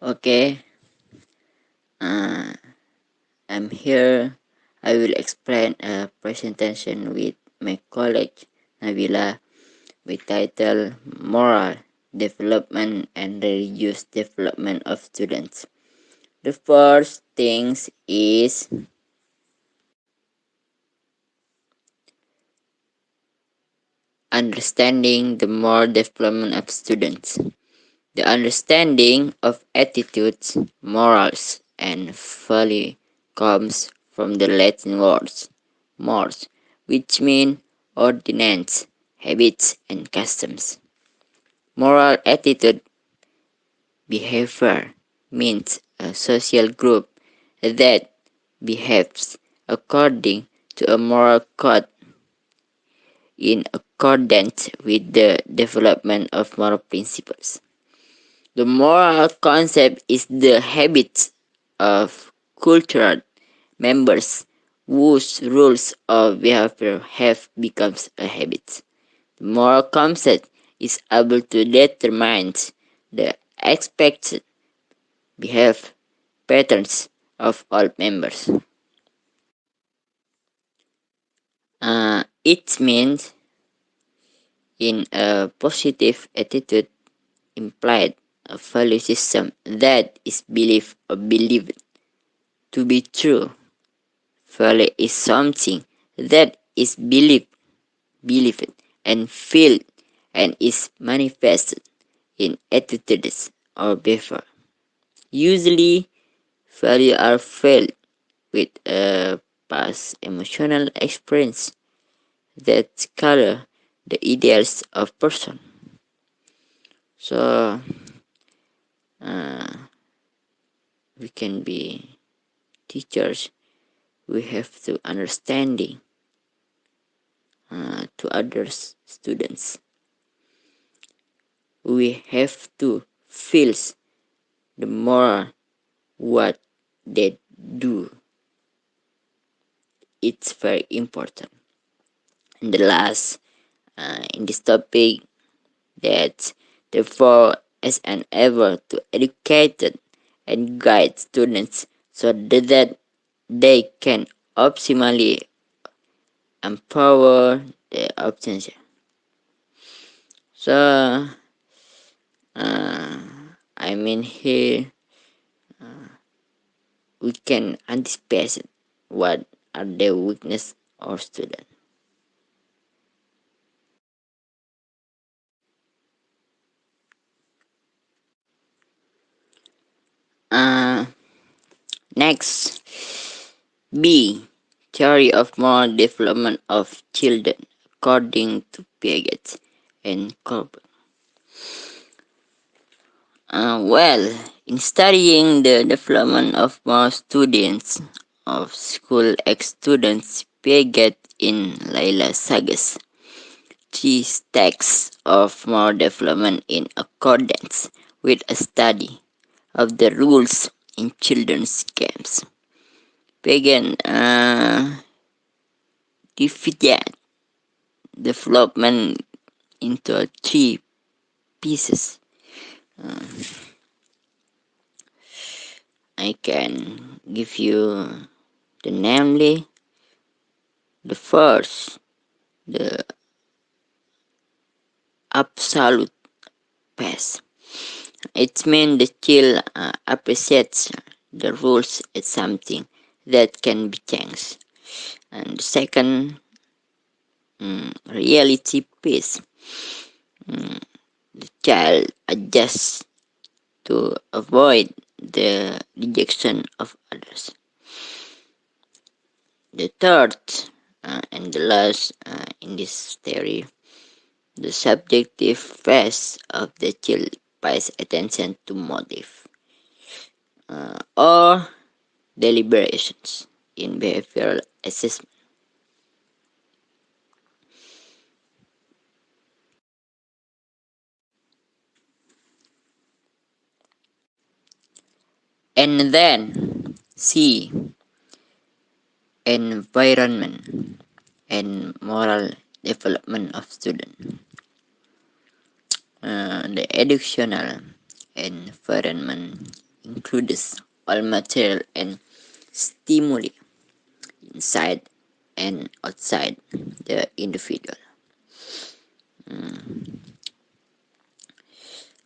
Okay, uh, I'm here. I will explain a presentation with my colleague Nabila with title Moral Development and Religious Development of Students. The first things is understanding the moral development of students. The understanding of attitudes, morals, and value comes from the Latin words mores, which mean ordinance, habits, and customs. Moral attitude behavior means a social group that behaves according to a moral code in accordance with the development of moral principles. The moral concept is the habits of cultural members whose rules of behavior have becomes a habit. The moral concept is able to determine the expected behavior patterns of all members. It means in a positive attitude implied a value system that is believed or believed to be true. Value is something that is believed, and felt, and is manifested in attitudes or behavior. Usually, value are felt with a past emotional experience that color the ideals of person. So uh, we can be teachers. We have to understanding to others students. We have to feel the more what they do. It's very important. And the last in this topic that therefore as an ever to educate and guide students so that they can optimally empower their potential. So uh, I mean here we can anticipate what are the weakness of student. Uh, Next, B. Theory of moral development of children according to Piaget and Kohlberg. In studying the development of moral students of school ex-students, Piaget in Laila Sagas, three texts of moral development in accordance with a study of the rules in children's games. Piaget divided development into three pieces. Uh, I can give you the namely the first, the absolute pass. It means the child appreciates the rules as something that can be changed. And the second, reality piece. The child adjusts to avoid the rejection of others. The third and the last in this theory, the subjective phase of the child pays attention to motive or deliberations in behavioral assessment. And then C. Environment and moral development of student. The educational environment includes all material and stimuli inside and outside the individual.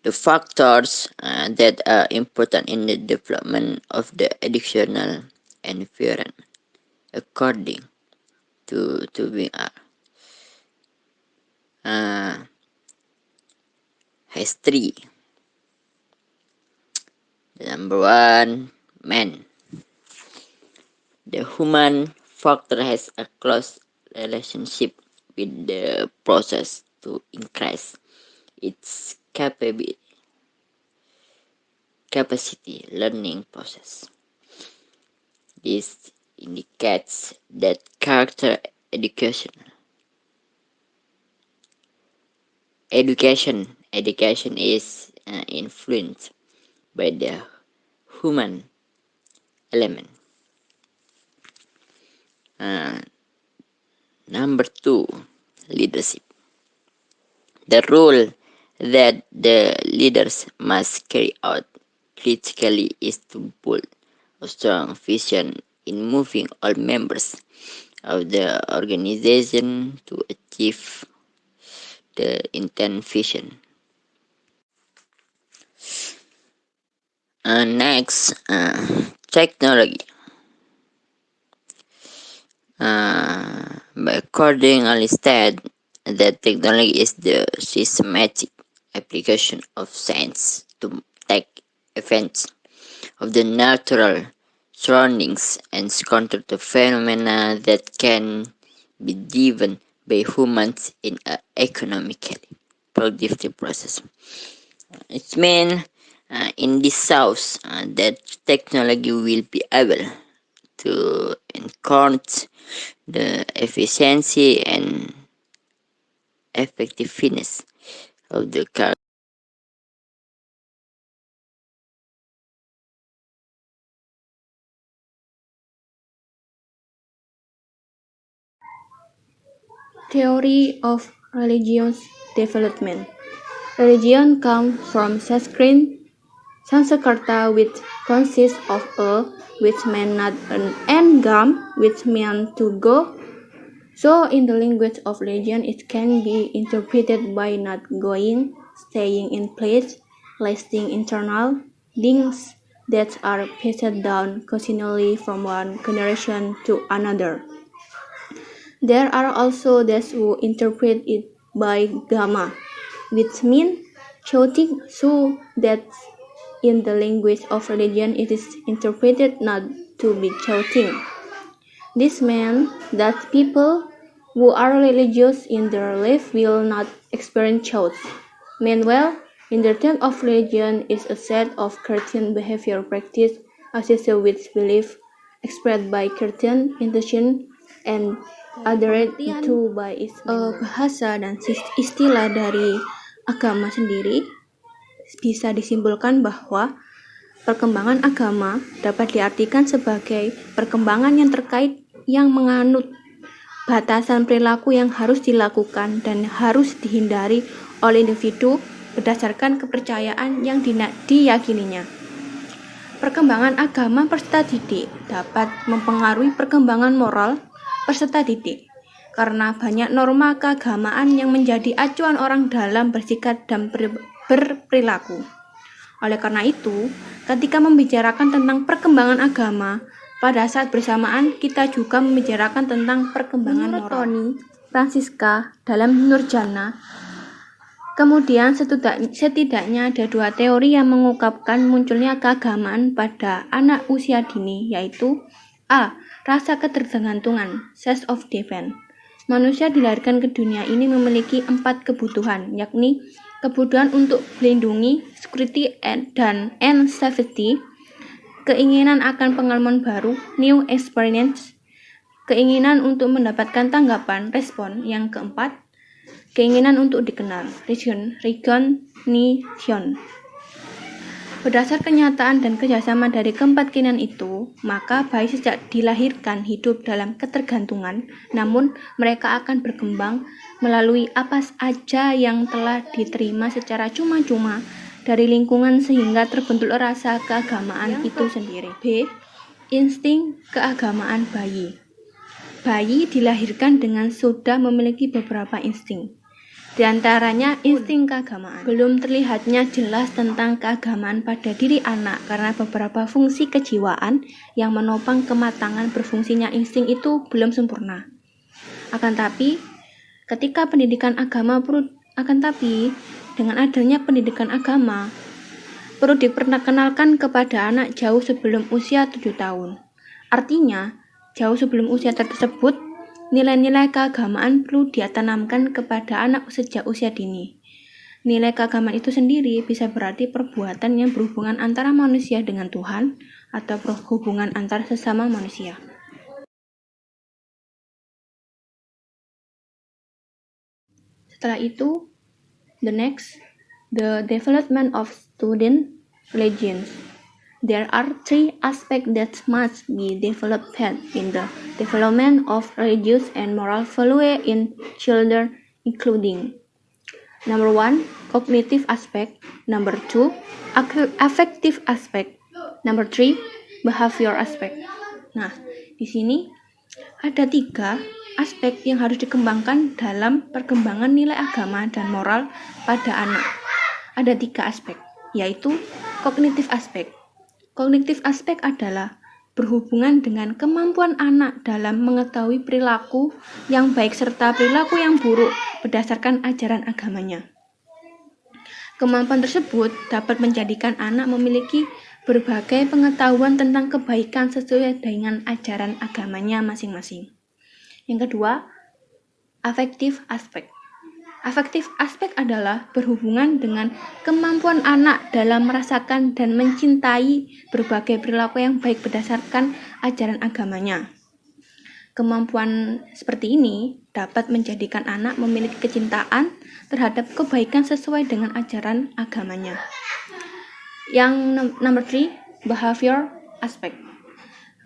The factors that are important in the development of the educational environment, according to Wing has three. Number one, man. The human factor has a close relationship with the process to increase its capacity learning process. This indicates that character education is influenced by the human element. Number two, leadership. The role that the leaders must carry out critically is to build a strong vision in moving all members of the organization to achieve the intent vision. Next, technology. Accordingly stated that technology is the systematic application of science to take events of the natural surroundings and counter the phenomena that can be driven by humans in an economically productive process. It means in this house that technology will be able to enhance the efficiency and effectiveness of the car. Theory of religion's development. Religion comes from Sanskerta, which consists of a, which meant not, and gam, which meant to go. So in the language of religion, it can be interpreted by not going, staying in place, lasting internal things that are passed down continually from one generation to another. There are also those who interpret it by gamma, which means shouting, so that in the language of religion it is interpreted not to be shouting. This means that people who are religious in their life will not experience shouts. Meanwhile, in the term of religion is a set of Christian behavior practice associated with belief expressed by Christian intention and adhered to by its bahasa dan istilah dari agama sendiri bisa disimpulkan bahwa perkembangan agama dapat diartikan sebagai perkembangan yang terkait yang menganut batasan perilaku yang harus dilakukan dan harus dihindari oleh individu berdasarkan kepercayaan yang diyakininya. Perkembangan agama peserta didik dapat mempengaruhi perkembangan moral peserta didik karena banyak norma keagamaan yang menjadi acuan orang dalam bersikap dan berperilaku. Oleh karena itu, ketika membicarakan tentang perkembangan agama, pada saat bersamaan kita juga membicarakan tentang perkembangan moral. Tony Francisca dalam Nurjana, kemudian setidaknya ada dua teori yang mengungkapkan munculnya keagamaan pada anak usia dini, yaitu A. Rasa ketergantungan, sense of defense. Manusia dilahirkan ke dunia ini memiliki 4 kebutuhan, yakni kebutuhan untuk melindungi, security and safety, keinginan akan pengalaman baru, new experience, keinginan untuk mendapatkan tanggapan, respon. Yang keempat, keinginan untuk dikenal, recognition. Berdasar kenyataan dan kerjasama dari keempat keinginan itu, maka bayi sejak dilahirkan hidup dalam ketergantungan, namun mereka akan berkembang melalui apa saja yang telah diterima secara cuma-cuma dari lingkungan sehingga terbentuk rasa keagamaan itu sendiri. B. Insting keagamaan bayi. Bayi dilahirkan dengan sudah memiliki beberapa insting. Di antaranya insting keagamaan. Belum terlihatnya jelas tentang keagamaan pada diri anak karena beberapa fungsi kejiwaan yang menopang kematangan berfungsinya insting itu belum sempurna. Akan tapi, dengan adanya pendidikan agama, perlu diperkenalkan kepada anak jauh sebelum usia 7 tahun. Artinya, jauh sebelum usia tersebut, nilai-nilai keagamaan perlu ditanamkan kepada anak sejak usia dini. Nilai keagamaan itu sendiri bisa berarti perbuatan yang berhubungan antara manusia dengan Tuhan atau hubungan antara sesama manusia. Setelah itu, the development of student religions. There are 3 aspects that must be developed in the development of religious and moral value in children, including number 1, cognitive aspect, number 2, affective aspect, number 3, behavior aspect. Nah, di sini ada 3 aspek yang harus dikembangkan dalam perkembangan nilai agama dan moral pada anak. Ada 3 aspek, yaitu cognitive aspect. Cognitive aspect adalah berhubungan dengan kemampuan anak dalam mengetahui perilaku yang baik serta perilaku yang buruk berdasarkan ajaran agamanya. Kemampuan tersebut dapat menjadikan anak memiliki berbagai pengetahuan tentang kebaikan sesuai dengan ajaran agamanya masing-masing. Yang kedua, affective aspect. Affective aspect adalah berhubungan dengan kemampuan anak dalam merasakan dan mencintai berbagai perilaku yang baik berdasarkan ajaran agamanya. Kemampuan seperti ini dapat menjadikan anak memiliki kecintaan terhadap kebaikan sesuai dengan ajaran agamanya. Yang number 3, behavior aspect.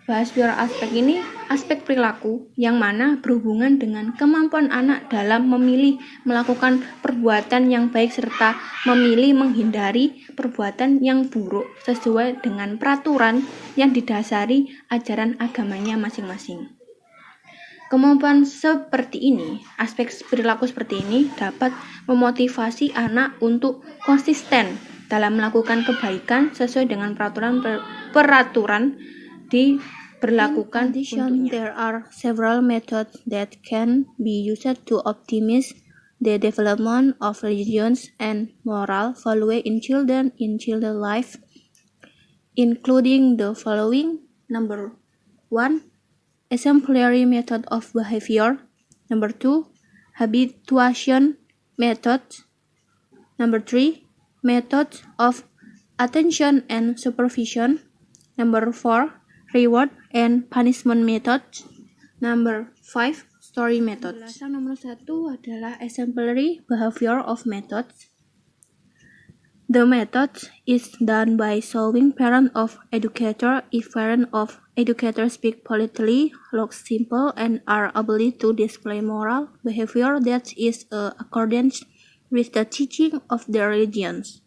Behavior aspek ini aspek perilaku yang mana berhubungan dengan kemampuan anak dalam memilih melakukan perbuatan yang baik serta memilih menghindari perbuatan yang buruk sesuai dengan peraturan yang didasari ajaran agamanya masing-masing. Kemampuan seperti ini, aspek perilaku seperti ini dapat memotivasi anak untuk konsisten dalam melakukan kebaikan sesuai dengan peraturan diberlakukan untuknya. There are several methods that can be used to optimize the development of religions and moral value in children life, including the following. Number 1, exemplary method of behavior. Number 2, habituation method. Number 3, method of attention and supervision. Number 4, reward and punishment method. Number 5, story method. Penjelasan nomor 1 adalah exemplary behavior of methods. The method is done by showing parent of educator. If parent of educator speak politely, look simple, and are able to display moral behavior that is accordance with the teaching of their religions,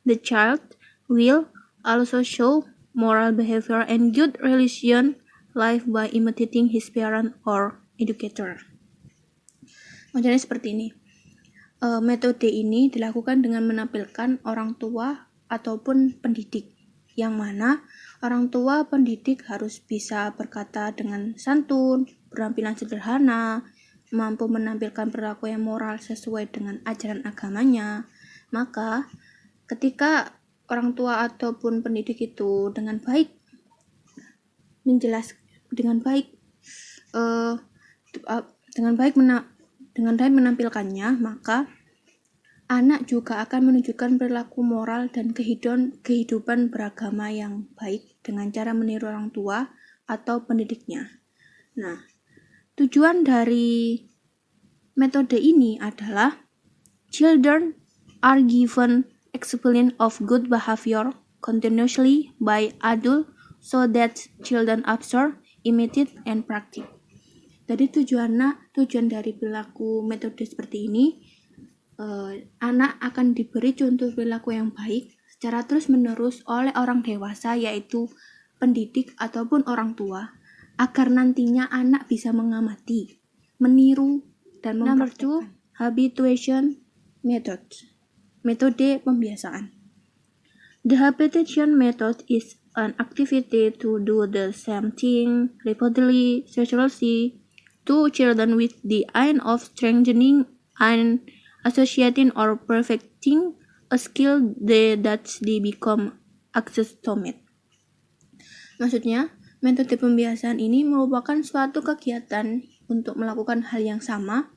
the child will also show moral behavior and good religion life by imitating his parent or educator. Modelnya seperti ini. Metode ini dilakukan dengan menampilkan orang tua ataupun pendidik, yang mana orang tua pendidik harus bisa berkata dengan santun, penampilan sederhana, mampu menampilkan perilaku yang moral sesuai dengan ajaran agamanya. Maka ketika orang tua ataupun pendidik itu dengan baik menampilkannya, maka anak juga akan menunjukkan perilaku moral dan kehidupan beragama yang baik dengan cara meniru orang tua atau pendidiknya. Nah, tujuan dari metode ini adalah children are given example of good behavior continuously by adults so that children observe, imitate, and practice. Jadi tujuan dari perilaku metode seperti ini, anak akan diberi contoh perilaku yang baik secara terus-menerus oleh orang dewasa, yaitu pendidik ataupun orang tua, agar nantinya anak bisa mengamati, meniru, dan mempraktikkan. Number 2, habituation methods. Metode pembiasaan. The habituation method is an activity to do the same thing repeatedly, seriously, to children with the aim of strengthening and associating or perfecting a skill that they become accustomed. Maksudnya, metode pembiasaan ini merupakan suatu kegiatan untuk melakukan hal yang sama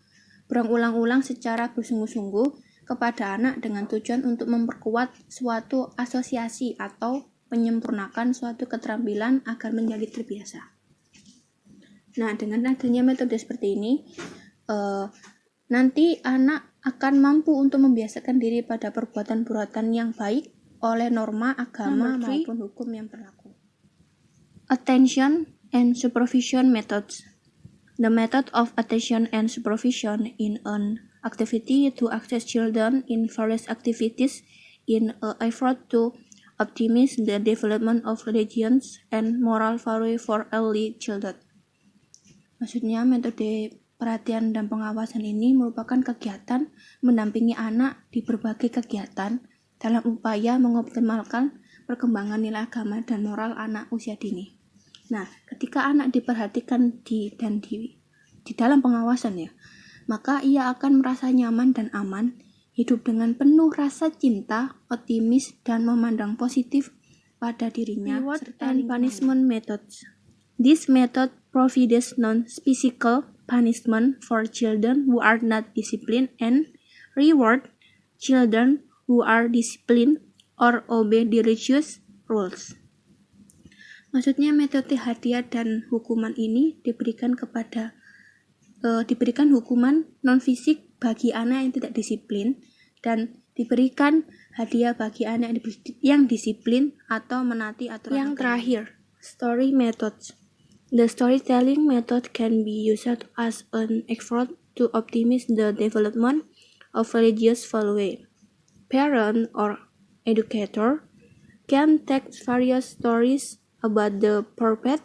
berulang-ulang secara bersungguh-sungguh kepada anak dengan tujuan untuk memperkuat suatu asosiasi atau menyempurnakan suatu keterampilan agar menjadi terbiasa. Nah, dengan adanya metode seperti ini, nanti anak akan mampu untuk membiasakan diri pada perbuatan-perbuatan yang baik oleh norma agama maupun hukum yang berlaku. Attention and supervision methods. The method of attention and supervision in an activity to assist children in various activities in an effort to optimize the development of religions and moral value for early childhood. Maksudnya, metode perhatian dan pengawasan ini merupakan kegiatan mendampingi anak di berbagai kegiatan dalam upaya mengoptimalkan perkembangan nilai agama dan moral anak usia dini. Nah, ketika anak diperhatikan di dalam pengawasan ya, maka ia akan merasa nyaman dan aman, hidup dengan penuh rasa cinta, optimis, dan memandang positif pada dirinya. Reward and punishment methods. This method provides non-physical punishment for children who are not disciplined and reward children who are disciplined or obey the religious rules. Maksudnya, metode hadiah dan hukuman ini diberikan hukuman non-fisik bagi anak yang tidak disiplin dan diberikan hadiah bagi anak yang disiplin atau menaati aturan. Yang terakhir, story methods. The storytelling method can be used as an effort to optimize the development of religious value. Parent or educator can take various stories about the prophet,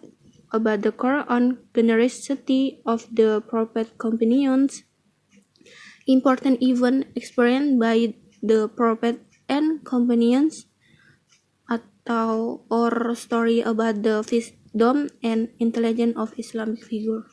about the Quran, generosity of the prophet companions, important event experienced by the prophet and companions, or story about the wisdom and intelligence of Islamic figure.